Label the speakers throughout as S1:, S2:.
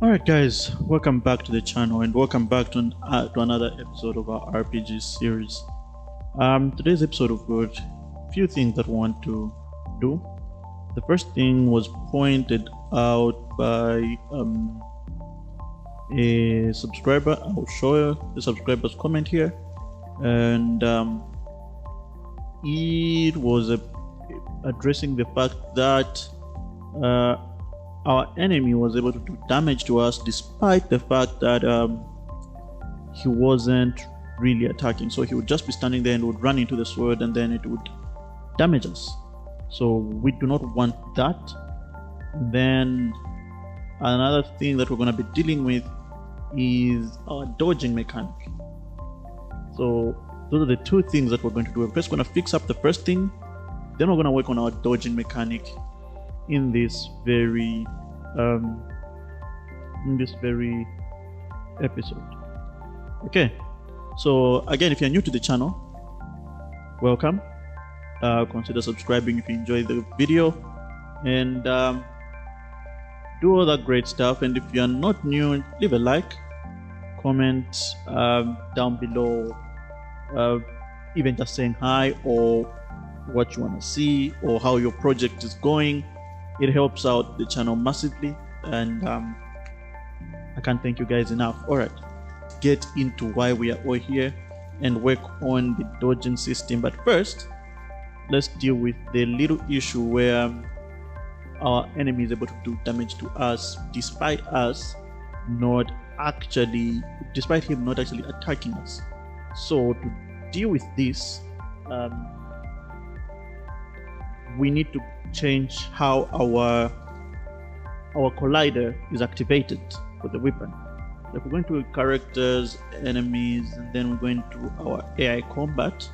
S1: Alright guys, welcome back to the channel and welcome back to another episode of our RPG series. Today's episode we've got a few things that we want to do. The first thing was pointed out by a subscriber. I will show you the subscriber's comment here, and it was addressing the fact that our enemy was able to do damage to us despite the fact that he wasn't really attacking. So he would just be standing there and would run into the sword and then it would damage us. So we do not want that. Then another thing that we're going to be dealing with is our dodging mechanic. So those are the two things that we're going to do. We're first going to fix up the first thing, then we're going to work on our dodging mechanic in this very episode. Okay, so again, if you're new to the channel, welcome. Consider subscribing if you enjoy the video, and do all that great stuff. And if you're not new, leave a like, comment down below, even just saying hi or what you want to see or how your project is going. It helps out the channel massively, and I can't thank you guys enough. All right, get into why we are all here and work on the dodging system. But first, let's deal with the little issue where our enemy is able to do damage to us despite him not actually attacking us. So to deal with this, we need to change how our collider is activated for the weapon. So if we're going to characters, enemies, and then we're going to our AI combat.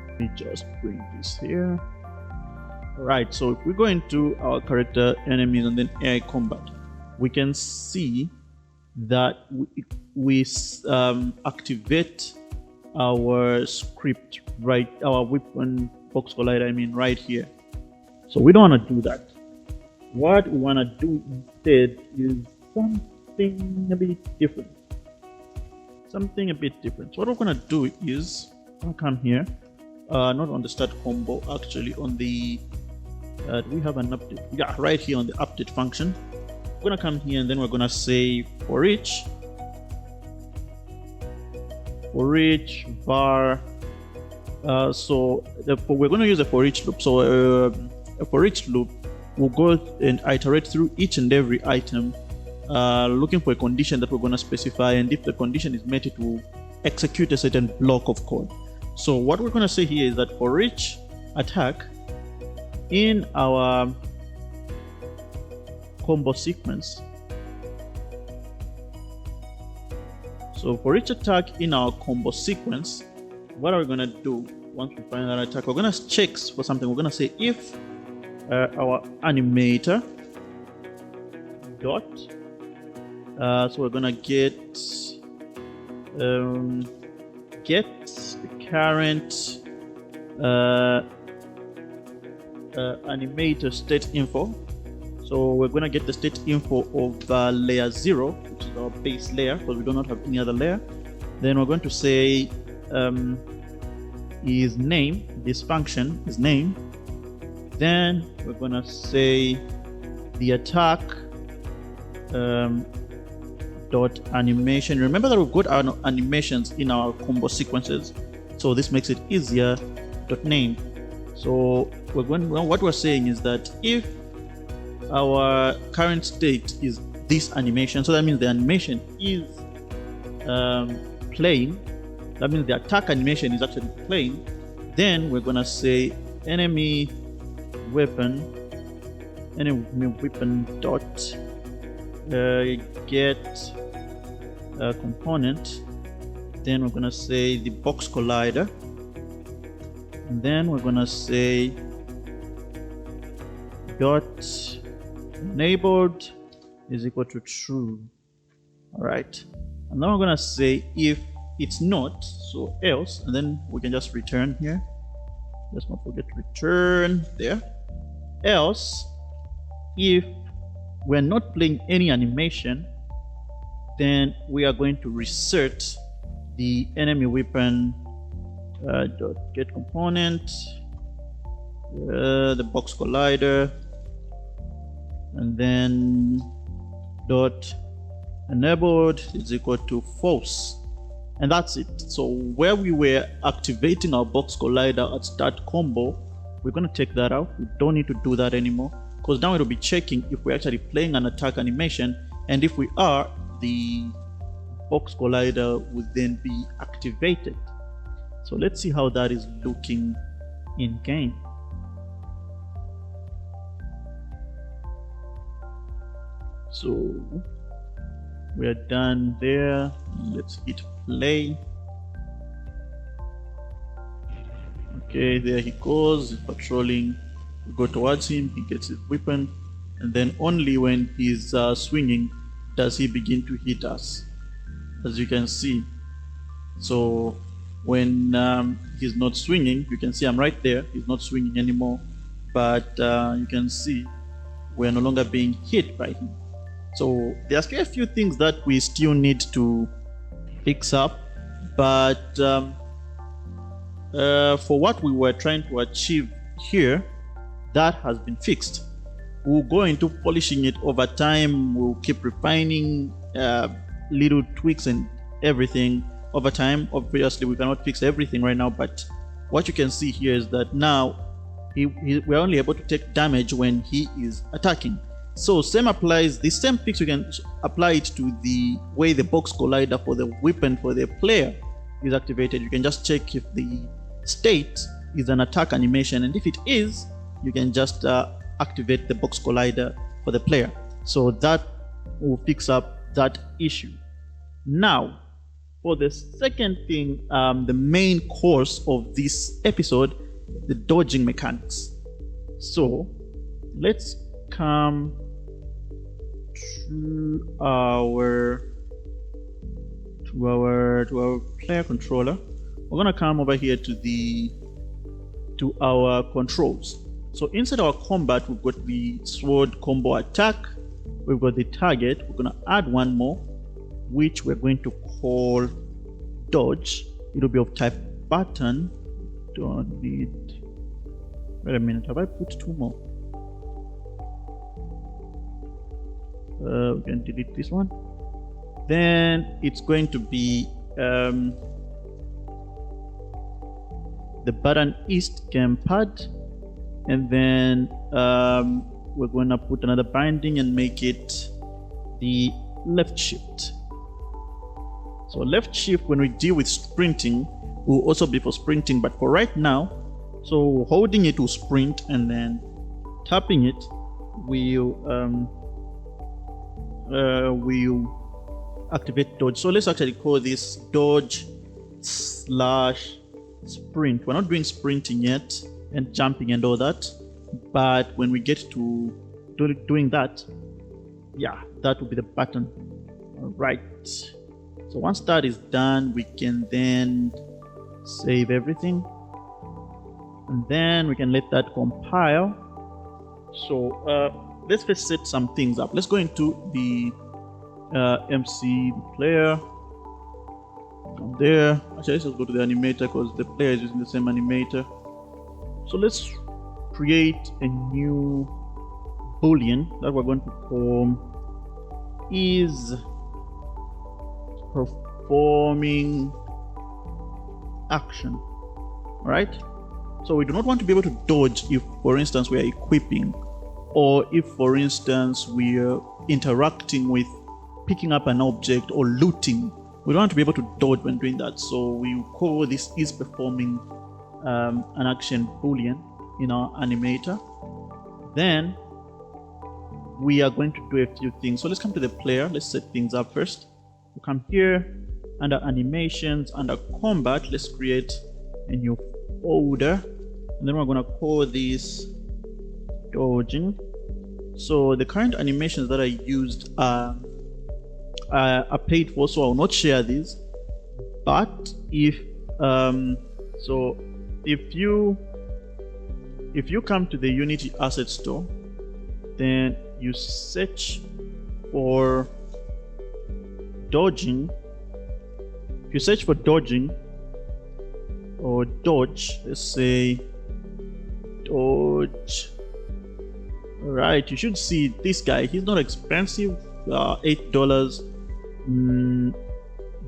S1: Let me just bring this here. Alright, so if we go into our character, enemies, and then AI combat, we can see that we activate our script, right, our weapon box collider, right here. So we don't want to do that. What we want to do instead is something a bit different. So what we're going to do is, I'm going to come here, not on the start combo, actually on the, do we have an update? Yeah, right here on the update function. We're going to come here and then we're going to say for each var. So we're going to use a for each loop. So for each loop, we'll go and iterate through each and every item, looking for a condition that we're going to specify, and if the condition is met, it will execute a certain block of code. So what we're going to say here is that for each attack in our combo sequence, what are we going to do once we find that attack? We're going to check for something. We're going to say if our animator dot, so we're gonna get the current animator state info. So we're gonna get the state info of layer 0, which is our base layer, because we do not have any other layer. Then we're going to say is name, this function is name. Then we're gonna say the attack dot animation. Remember that we've got our animations in our combo sequences, so this makes it easier. Dot name. So what we're saying is that if our current state is this animation, so that means the animation is playing. That means the attack animation is actually playing. Then we're gonna say enemy weapon dot get component. Then we're gonna say the box collider, and then we're gonna say dot enabled is equal to true. All right, and then we're gonna say if it's not, so else, and then we can just return here. Let's not forget to return there. Else, if we're not playing any animation, then we are going to reset the enemy weapon dot get component, the box collider, and then dot enabled is equal to false, and that's it. So where we were activating our box collider at start combo, we're going to take that out. We don't need to do that anymore, because now it'll be checking if we're actually playing an attack animation, and if we are, the box collider would then be activated. So let's see how that is looking in game. So we're done there. Let's hit play. Okay, there he goes. He's patrolling. We go towards him. He gets his weapon, and then only when he's swinging does he begin to hit us, as you can see. So when he's not swinging, you can see I'm right there. He's not swinging anymore, but you can see we're no longer being hit by him. So there's a few things that we still need to fix up, but for what we were trying to achieve here, that has been fixed. We'll go into polishing it over time. We'll keep refining little tweaks and everything over time. Obviously, we cannot fix everything right now, but what you can see here is that now we're only able to take damage when he is attacking. So same applies, the same fix you can apply it to the way the box collider for the weapon for the player is activated. You can just check if the state is an attack animation, and if it is, you can just activate the box collider for the player. So that will fix up that issue. Now, for the second thing, the main course of this episode, the dodging mechanics. So let's come to our player controller. We're gonna come over here to our controls. So inside our combat, we've got the sword combo attack, we've got the target. We're gonna add one more, which we're going to call dodge. It'll be of type button. Don't need, wait a minute, have I put two more? We can delete this one. Then it's going to be the button east gamepad, and then we're going to put another binding and make it the left shift. So left shift, when we deal with sprinting, will also be for sprinting, but for right now, so holding it will sprint, and then tapping it will activate dodge. So let's actually call this dodge slash sprint. We're not doing sprinting yet and jumping and all that, but when we get to doing that, yeah, that will be the button. All right, so once that is done, we can then save everything, and then we can let that compile. So let's first set some things up. Let's go into the MC player. From there, actually, let's just go to the animator, because the player is using the same animator. So let's create a new boolean that we're going to call is performing action. All right, so we do not want to be able to dodge if, for instance, we are equipping, or if, for instance, we are interacting with picking up an object or looting. We don't want to be able to dodge when doing that. So we call this is performing an action boolean in our animator. Then we are going to do a few things. So let's come to the player. Let's set things up first. We come here under animations, under combat. Let's create a new folder, and then we're going to call this dodging. So the current animations that I used are paid for, so I will not share these. But if if you come to the Unity Asset Store, then you search for dodging, if you search for dodging or dodge, let's say dodge, right, you should see this guy. He's not expensive, $8.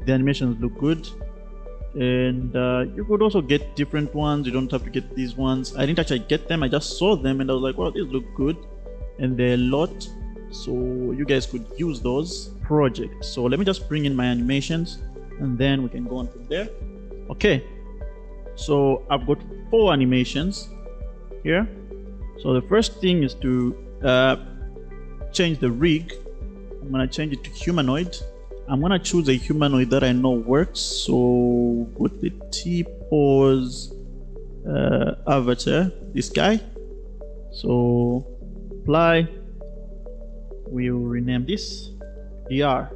S1: The animations look good, and you could also get different ones. You don't have to get these ones. I didn't actually get them, I just saw them and I was like, wow, these look good, and they're a lot, so you guys could use those projects. So let me just bring in my animations and then we can go on from there. Okay, so I've got 4 animations here. So the first thing is to change the rig. I'm gonna change it to humanoid. I'm gonna choose a humanoid that I know works. So with the T-pose avatar, this guy. So apply. We'll rename this DR.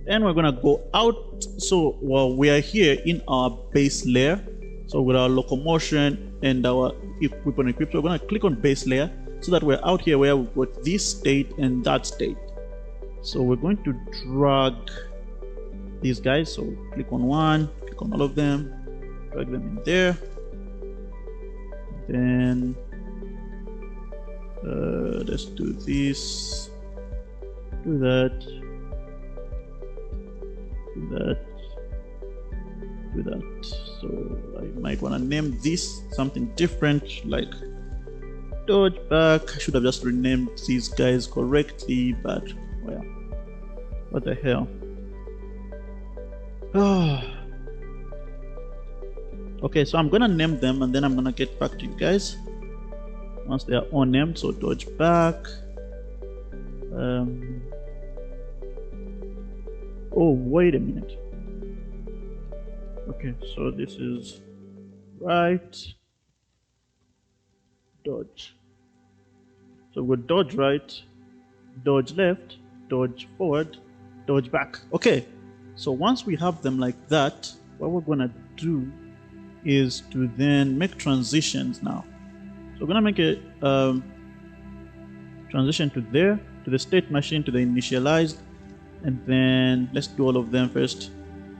S1: And we're gonna go out. So while we are here in our base layer, so with our locomotion and our weapon equipped, we're gonna click on base layer so that we're out here where we've got this state and that state. So we're going to drag these guys. So click on one, click on all of them, drag them in there. Then let's do this, do that, do that, do that. So I might want to name this something different, like dodge back. I should have just renamed these guys correctly, but well, what the hell. Okay, so I'm gonna name them and then I'm gonna get back to you guys once they are all named. So dodge back. Oh, wait a minute. Okay, so this is right, dodge. So we'll dodge right, dodge left, dodge forward, dodge back. Okay, so once we have them like that, what we're gonna do is to then make transitions now. So we're gonna make a transition to there, to the state machine, to the initialized, and then let's do all of them first.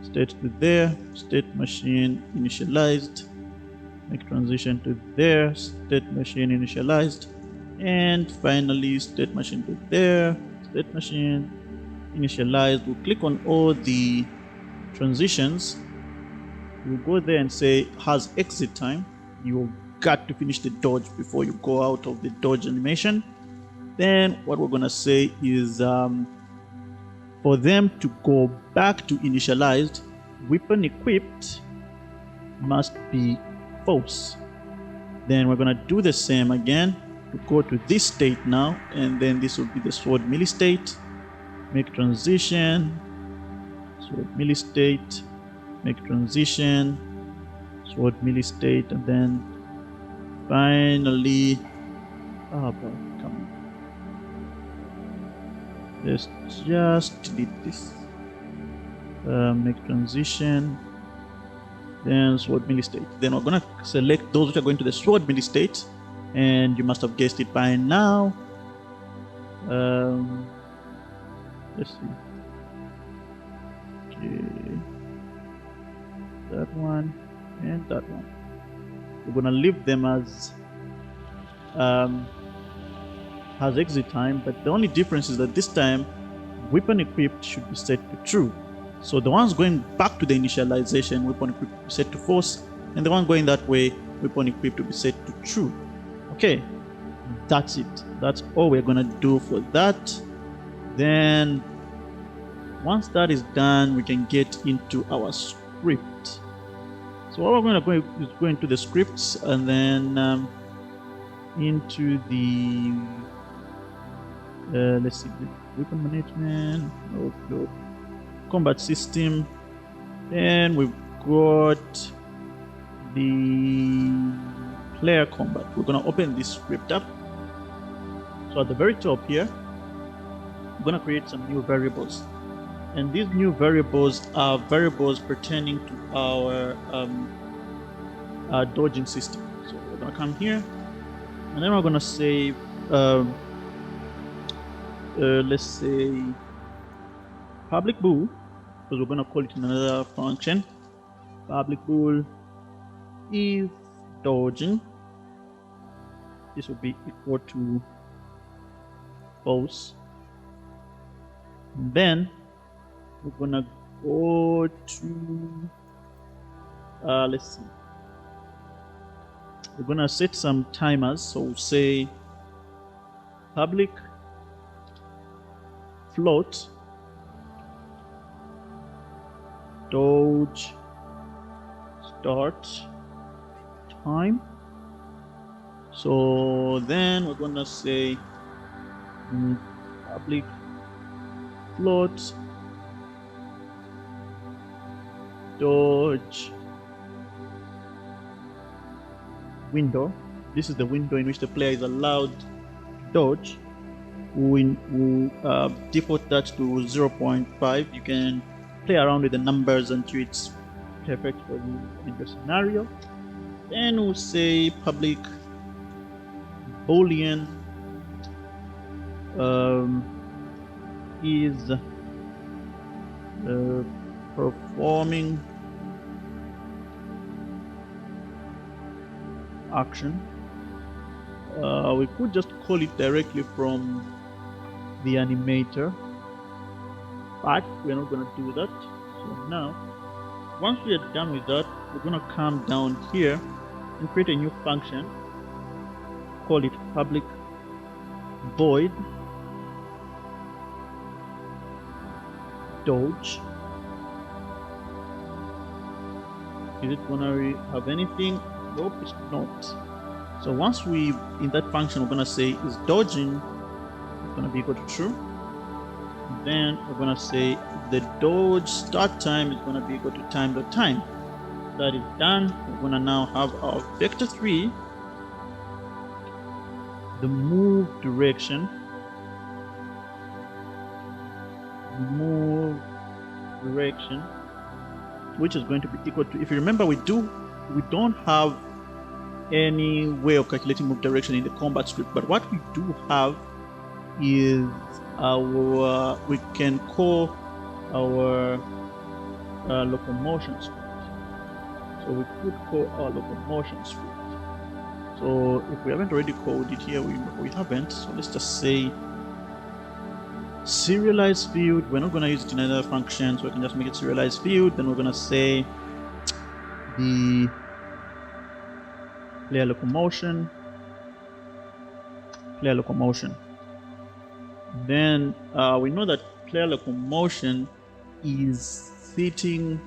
S1: State to there, state machine initialized, make transition to there, state machine initialized, and finally state machine to there, state machine initialized. We'll click on all the transitions. We'll go there and say has exit time. You've got to finish the dodge before you go out of the dodge animation. Then what we're gonna say is for them to go back to initialized, weapon equipped must be false. Then we're gonna do the same again to go to this state now, and then this will be the sword melee state. Make transition, sword melee state, make transition, sword melee state, and then finally, oh boy, come on. Let's just delete this. Make transition, then sword melee state. Then we're gonna select those which are going to the sword melee state, and you must have guessed it by now. Let's see. Okay, that one and that one. We're gonna leave them as exit time, but the only difference is that this time weapon equipped should be set to true. So the ones going back to the initialization, weapon equipped will be set to false, and the one going that way, weapon equipped will be set to true. Okay, that's it. That's all we're gonna do for that. Then once that is done, we can get into our script. So what we're going to do is go into the scripts and then into the let's see, the weapon management, no, combat system, and we've got the player combat. We're going to open this script up. So at the very top here, we're going to create some new variables, and these new variables are variables pertaining to our dodging system. So we're going to come here, and then we're going to say let's say public bool, because we're going to call it another function. Public bool is dodging. This will be equal to false. And then we're gonna go to let's see. We're gonna set some timers. So we'll say public float dodge start time. So then we're gonna say public float dodge window. This is the window in which the player is allowed to dodge. We'll default that to 0.5. You can play around with the numbers until it's perfect for you in the scenario. Then we'll say public boolean is performing action. We could just call it directly from the animator, but we're not going to do that. So now, once we are done with that, we're going to come down here and create a new function. Call it public void dodge. Is it gonna have anything? Nope, it's not. So once we in that function, we're gonna say is dodging is gonna be equal to true. Then we're gonna say the dodge start time is gonna be equal to time.time. That is done. We're gonna now have our vector3, the move direction, which is going to be equal to, if you remember, we don't have any way of calculating move direction in the combat script, but what we do have is our we can call our locomotion script. So we could call our locomotion script. So if we haven't already called it here, we haven't. So let's just say serialized field. We're not going to use it in another function, so we can just make it serialized field. Then we're going to say the player locomotion. Then we know that player locomotion is sitting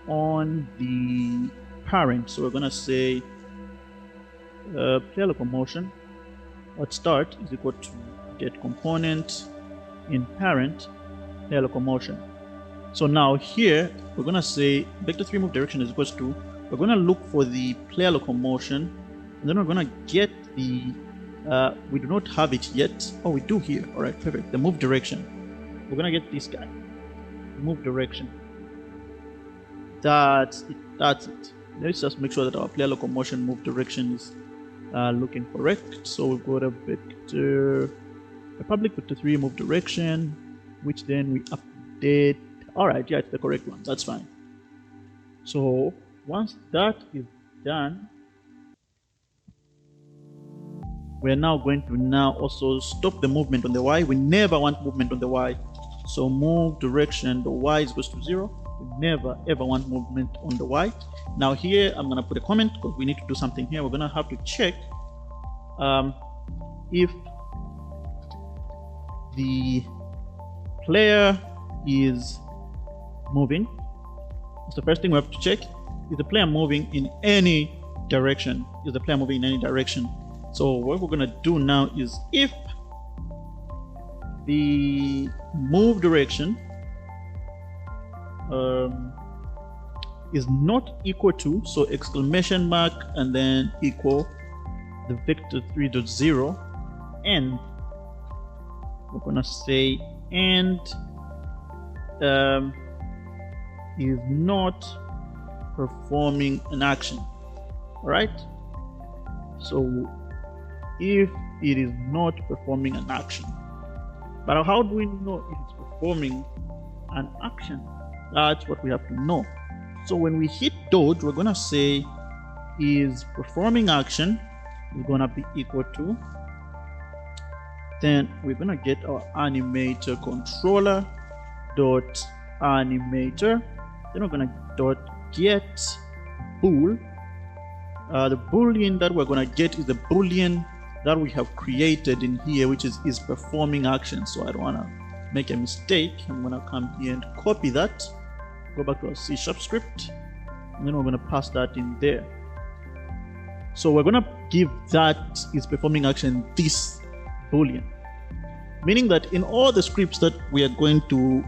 S1: on the parent, so we're going to say player locomotion at start is equal to get component in parent player locomotion. So now here we're going to say vector3 move direction is equals to, we're going to look for the player locomotion, and then we're going to get the we do not have it yet. Oh, we do here. All right, perfect. The move direction. We're going to get this guy, move direction. That's it. Let's just make sure that our player locomotion move direction is looking correct. So we've got a public vector3 move direction, which then we update. All right, yeah, it's the correct one. That's fine. So once that is done, we're now going to also stop the movement on the Y. We never want movement on the Y. So move direction, the Y is equals to 0. We never ever want movement on the Y. Now here I'm going to put a comment because we need to do something here. We're going to have to check if the player is moving. It's the first thing we have to check. Is the player moving in any direction? Is the player moving in any direction? So what we're going to do now is if the move direction is not equal to, so exclamation mark and then equal the vector3.0, and we're going to say and is not performing an action. All right, so if it is not performing an action, but how do we know if it's performing an action. That's what we have to know. So when we hit dot, we're gonna say is performing action is gonna be equal to, then we're gonna get our animator controller dot animator, then we're gonna dot get bool. The boolean that we're gonna get is the boolean that we have created in here, which is performing action. So I don't want to make a mistake. I'm gonna come here and copy that, go back to our C# script, and then we're gonna pass that in there. So we're gonna give that is performing action this boolean, meaning that in all the scripts that we are going to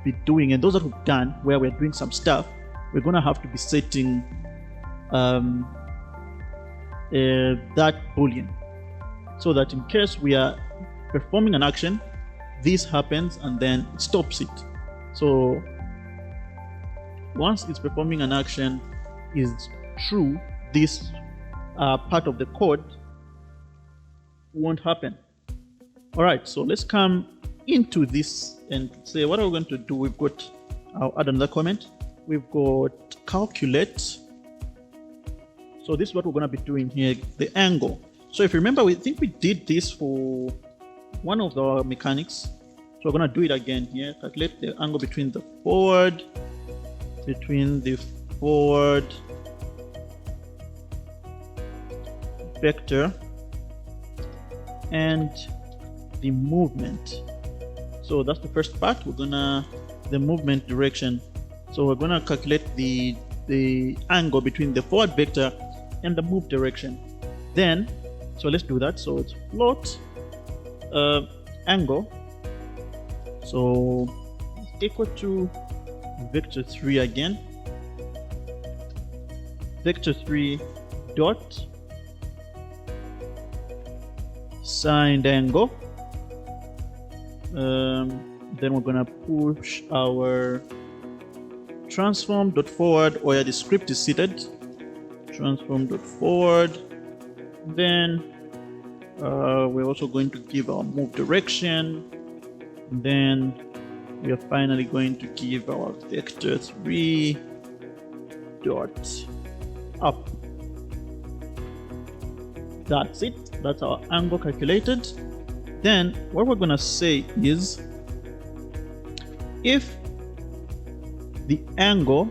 S1: be doing, and those that we've done where we're doing some stuff, we're gonna have to be setting that boolean, so that in case we are performing an action, this happens and then it stops it. So once it's performing an action is true, this part of the code won't happen. All right, so let's come into this and say what are we going to do. We've got, I'll add another comment. We've got calculate. So this is what we're going to be doing here, the angle. So if you remember, we think we did this for one of the mechanics. So we're going to do it again here. Calculate the angle between the forward vector and the movement. So that's the first part. We're gonna the movement direction. So we're gonna calculate the angle between the forward vector and the move direction. Then, so let's do that. So it's float angle. So it's equal to vector 3 again. Vector 3 dot signed angle. Then we're gonna push our transform.forward where the script is seated. Transform.forward. Then we're also going to give our move direction. And then we are finally going to give our vector 3 dot up. That's it. That's our angle calculated. Then what we're gonna say is if the angle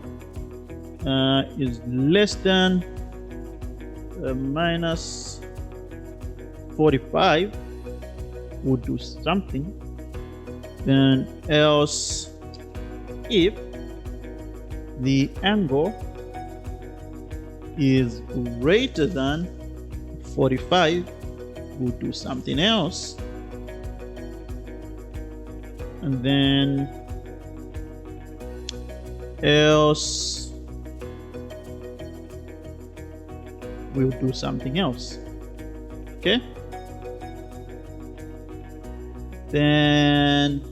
S1: is less than minus 45, we'll do something. Then else if the angle is greater than 45, we'll do something else. And then else we'll do something else. Okay, then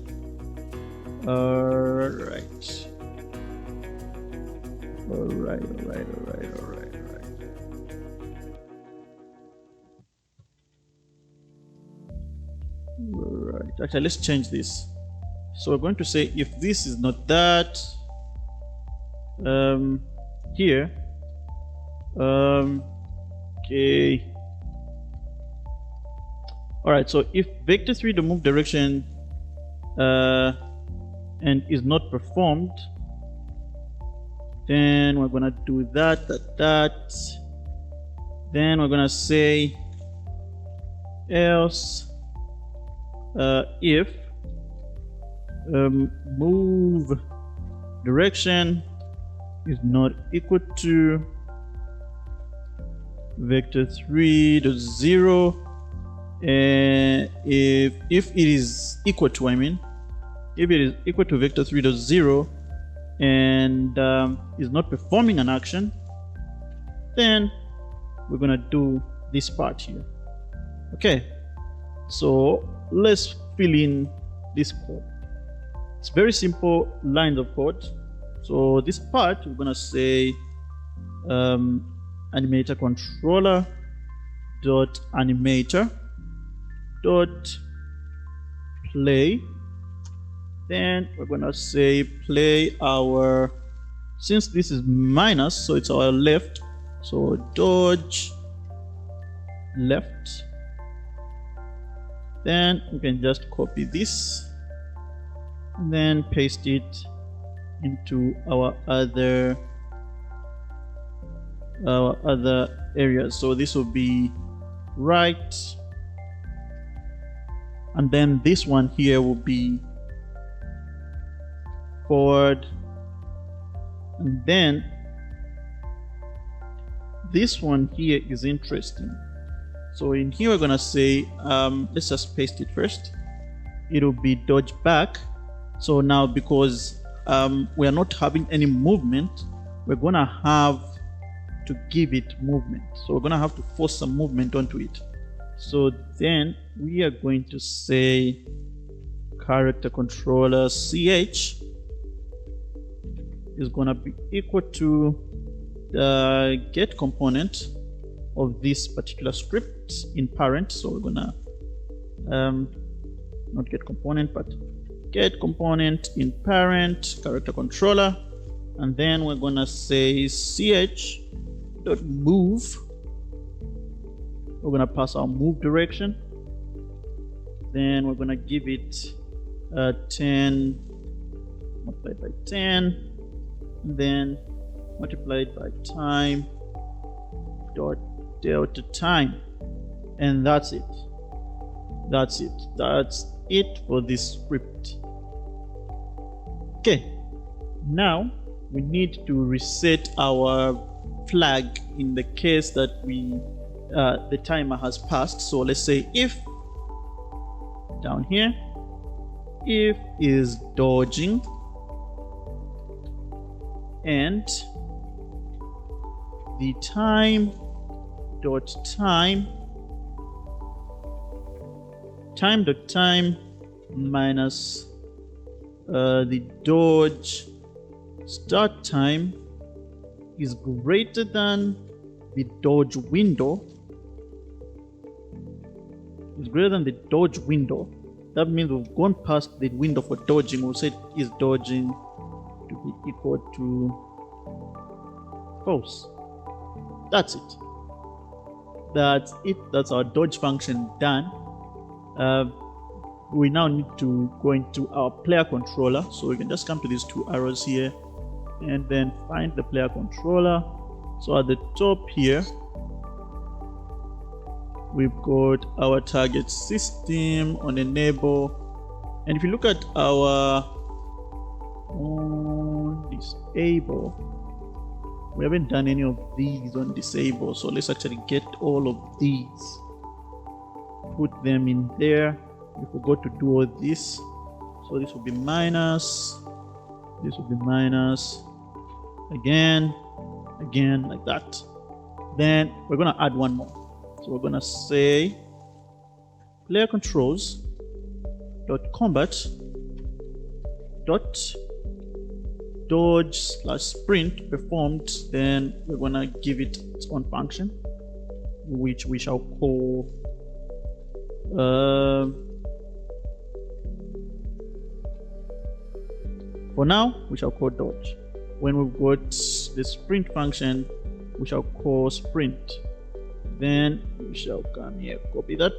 S1: all right. Actually, let's change this. So we're going to say if this is not that here, okay. All right, so if vector 3 the move direction and is not performed, then we're gonna do that. Then we're gonna say else if move direction is not equal to vector 3 to 0, and if it is equal to, if it is equal to vector 3 to 0 and is not performing an action, then we're gonna do this part here. Okay, so let's fill in this code. It's very simple lines of code. So this part we're gonna say animator controller dot animator dot play Then we're gonna say play our, since this is minus, so it's our left, so dodge left. Then we can just copy this and then paste it into our other areas. So this will be right, and then this one here will be forward, and then this one here is interesting. So in here we're gonna say let's just paste it first. It'll be dodge back. So now because we are not having any movement, we're gonna have to give it movement. So we're gonna have to force some movement onto it. So then we are going to say character controller ch is gonna be equal to the get component of this particular script in parent. So we're gonna not get component, but get component in parent character controller, and then we're gonna say ch dot move. We're gonna pass our move direction. Then we're gonna give it 10 multiplied by 10, and then multiplied by time dot delta time, and that's it. That's it for this script. Okay, now we need to reset our flag in the case that we the timer has passed. So let's say if down here, if is dodging, and the time dot time dot time minus the dodge start time is greater than the dodge window, that means we've gone past the window for dodging. We'll say is dodging to be equal to false. That's it. That's our dodge function done. We now need to go into our player controller, so we can just come to these two arrows here and then find the player controller. So at the top here we've got our target system on enable, and if you look at our on disable, we haven't done any of these on disable. So let's actually get all of these, put them in there. We forgot to do all this, so this will be minus, this will be minus, again like that. Then we're gonna add one more. So we're gonna say player controls dot combat dot dodge slash sprint performed. Then we're gonna give it its own function, which we shall call for now we shall call dodge. When we've got the sprint function, we shall call sprint. Then we shall come here, copy that,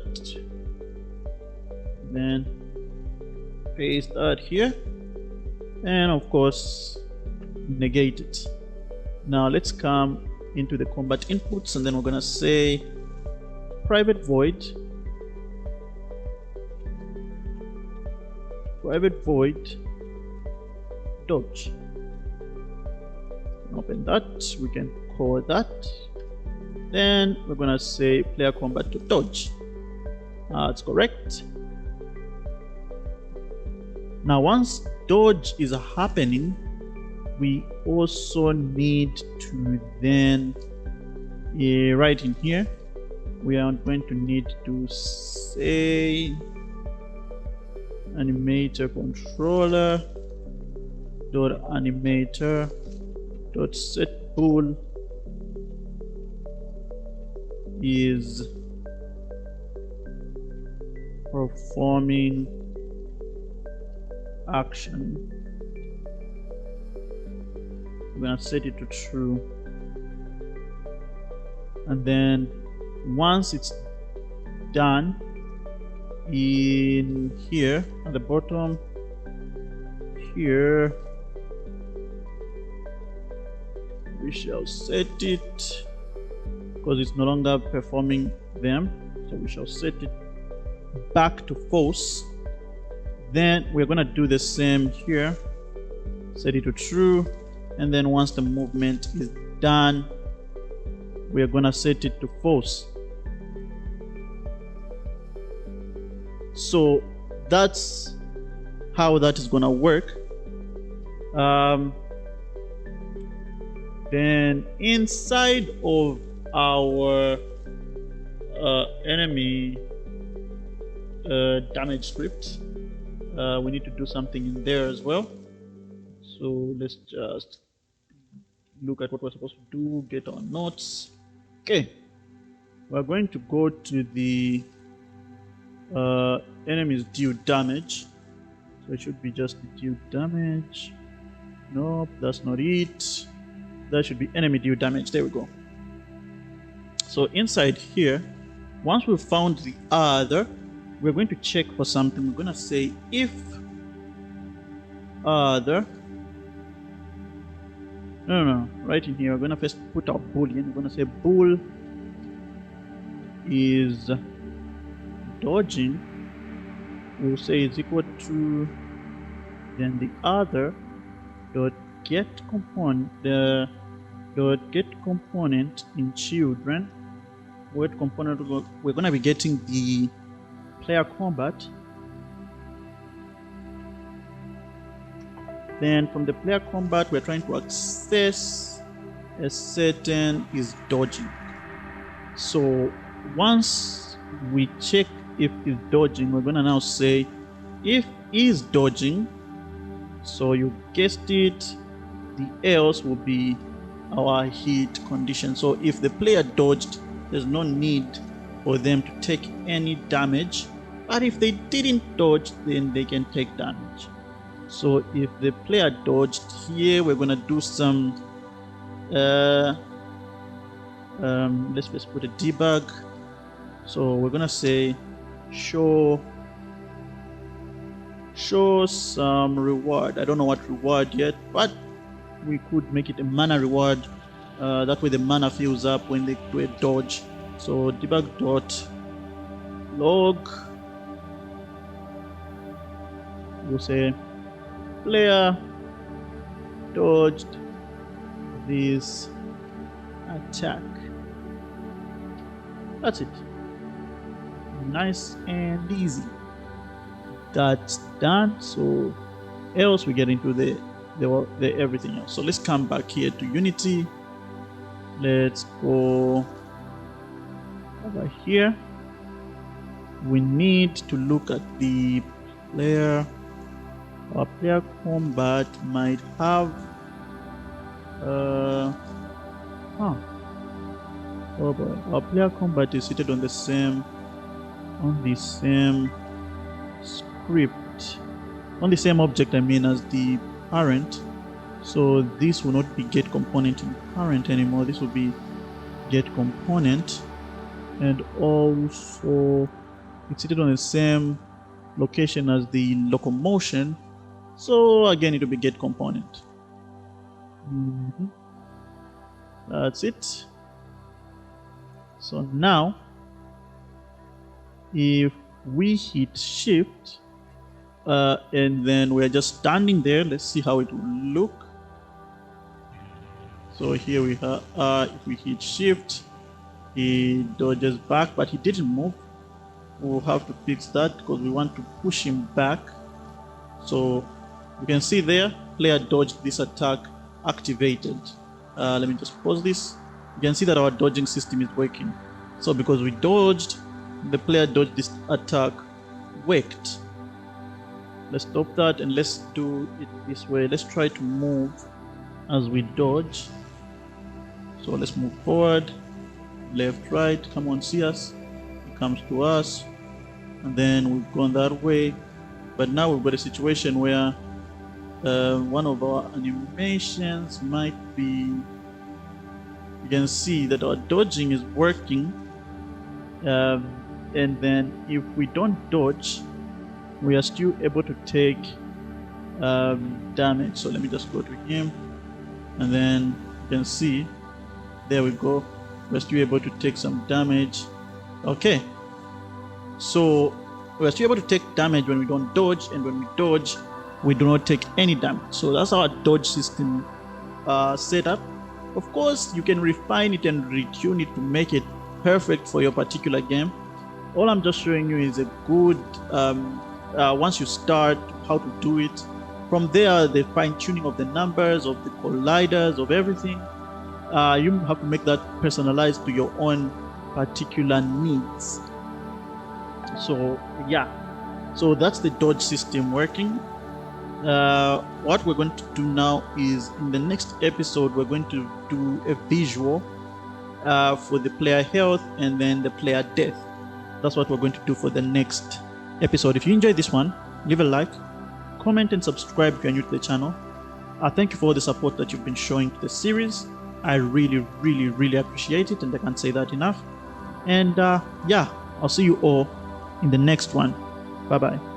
S1: then paste that here, and of course negate it. Now let's come into the combat inputs, and then we're gonna say private void dodge. Open that, we can call that. Then we're gonna say player combat to dodge. That's correct. Now once dodge is happening, we also need to then write in here, we are going to need to say animator controller dot animator dot set bool is performing action. We're gonna set it to true, and then once it's done, in here at the bottom here, we shall set it, because it's no longer performing them, so we shall set it back to false. Then we're going to do the same here, set it to true, and then once the movement is done, we're going to set it to false. So that's how that is going to work. Then inside of our enemy damage script, we need to do something in there as well. So let's just look at what we're supposed to do, get our notes. Okay, we're going to go to the enemies deal damage. So it should be just deal damage. Nope, that's not it. That should be enemy deal damage. There we go. So inside here, once we've found the other, we're going to check for something. We're going to say if other. No. Right in here, we're going to first put our boolean. We're going to say bool is dodging. We'll say is equal to then the other dot get component, the dot get component in children. What component we're going to be getting the player combat. Then from the player combat, we're trying to access a certain is dodging. So once we check if is dodging, we're going to now say if is dodging. So you guessed it, the else will be our hit condition. So if the player dodged, there's no need for them to take any damage, but if they didn't dodge, then they can take damage. So if the player dodged here, we're gonna do some let's just put a debug. So we're gonna say show some reward. I don't know what reward yet, but we could make it a mana reward. That way the mana fills up when they do a dodge. So debug dot log, we'll say player dodged this attack. That's it. Nice and easy. That's done. So else we get into the everything else. So let's come back here to Unity. Let's go over here. We need to look at the player. Our player combat might have oh boy, our player combat is seated on the same script, on the same object, I mean, as the parent. So this will not be get component in parent anymore. This will be get component, and also it's seated on the same location as the locomotion. So again, it will be get component. That's it. So now, if we hit shift and then we're just standing there, let's see how it will look. So here we have, if we hit shift, he dodges back, but he didn't move. We'll have to fix that because we want to push him back. So you can see there, player dodged this attack activated. Let me just pause this. You can see that our dodging system is working. So because we dodged, the player dodged this attack, worked. Let's stop that and let's do it this way. Let's try to move as we dodge. So let's move forward, left, right. Come on, see us. It comes to us, and then we've gone that way. But now we've got a situation where one of our animations might be, you can see that our dodging is working, and then if we don't dodge, we are still able to take damage. So let me just go to him, and then you can see, there we go, we're still able to take some damage. Okay, so we're still able to take damage when we don't dodge, and when we dodge, we do not take any damage. So that's our dodge system setup. Of course, you can refine it and retune it to make it perfect for your particular game. All I'm just showing you is a good, once you start, how to do it. From there, the fine-tuning of the numbers, of the colliders, of everything, you have to make that personalized to your own particular needs. So yeah, so that's the dodge system working. What we're going to do now is, in the next episode, we're going to do a visual for the player health and then the player death. That's what we're going to do for the next episode. If you enjoyed this one, leave a like, comment, and subscribe if you're new to the channel. Thank you for all the support that you've been showing to the series. I really, really, really appreciate it, and I can't say that enough. And yeah, I'll see you all in the next one. Bye bye.